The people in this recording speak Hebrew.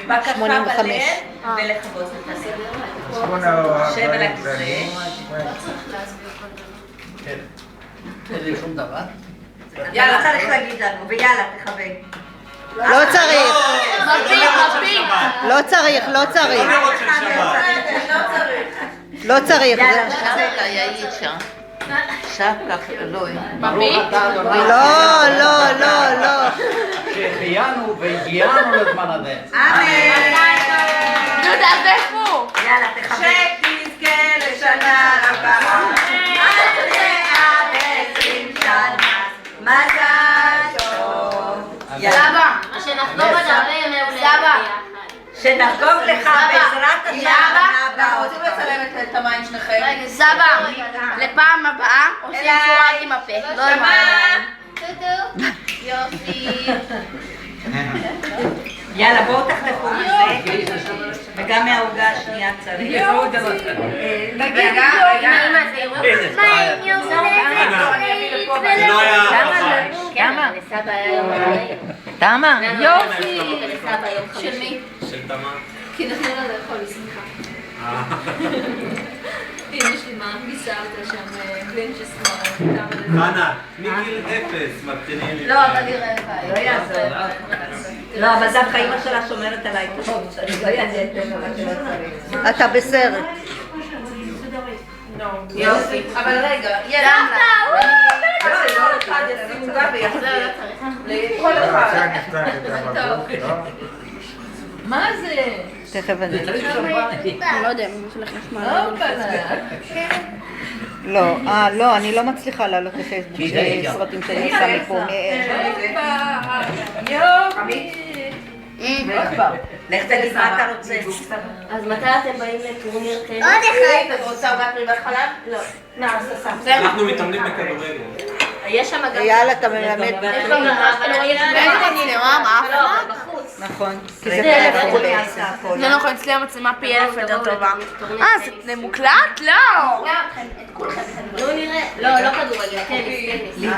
בבקשה 85. ולכבות את הסדר. שב על הכיסא. אין לי שום דבר. יאללה, צריך להגיד לנו, ויאללה, תכבד. לא צריך. מפיק. לא צריך, לא צריך. לא צריך. יאללה, שבקה יעיד שם. שבקה, לא. ברוך אתה אדוני. לא, לא, לא, לא. שהחיינו והגיענו לזמן הזה. אמן. דודה, איפה? יאללה, תכבד. שתזכה לשנה הבאה. עד 120 שנה. מזל טוב. סבא, שנחגוג בדברים סבא. שנחגוג לך בעזרת השם שנה הבאה. רוצים לצלם את המים שניכם? סבא, לפעם הבאה עושים פורק עם הפה, לא עם העיניים. יופי. יאללה, בואו תחתכו מזה. וגם מהעוגה השנייה צריך. רגע, למה? לסבא היה יום הולדת. תמה? יופי. ולסבא יום חמישי. של מי? של תמה. כי נתנו לה לאכול, היא שמחה. אמא שלי מעמיסה אותה שם גלינצ'ס כבר. חנה, מגיל 0 מתחילים לי. לא, אבל היא רעבה. לא יעזור. לא, אבל דווקא אמא שלה שומרת עליי טוב, שאני לא ידעתי מה שלא צריך. אתה בסרט. יופי. אבל רגע, יאללה. לא, אחד ישימו גב ויחזיר. לכל אחד. מה זה? תכף אני... אני לא יודע, אמא שלך נחמד. לא, לא, אני לא מצליחה לעלות לפייסבוק סרטים שאני עושה מפה. לך תגיד מה אתה רוצה. אז מתי אתם באים לטורניר טניס? עוד אחד! את רוצה עוגת ריבת חלב? לא. אנחנו מתאמנים בכדורגל. יש שם גם... יאללה, אתה מלמד. יש לו גם... אבל אני יש מצלמה, מה? לא, אבל בחוץ. נכון, כי זה טלפון. זה נכון, אצלי המצלמה פי אלף יותר טובה. זה מוקלט? לא! את כולכם. נו נראה. לא, לא כדורגל, טניס.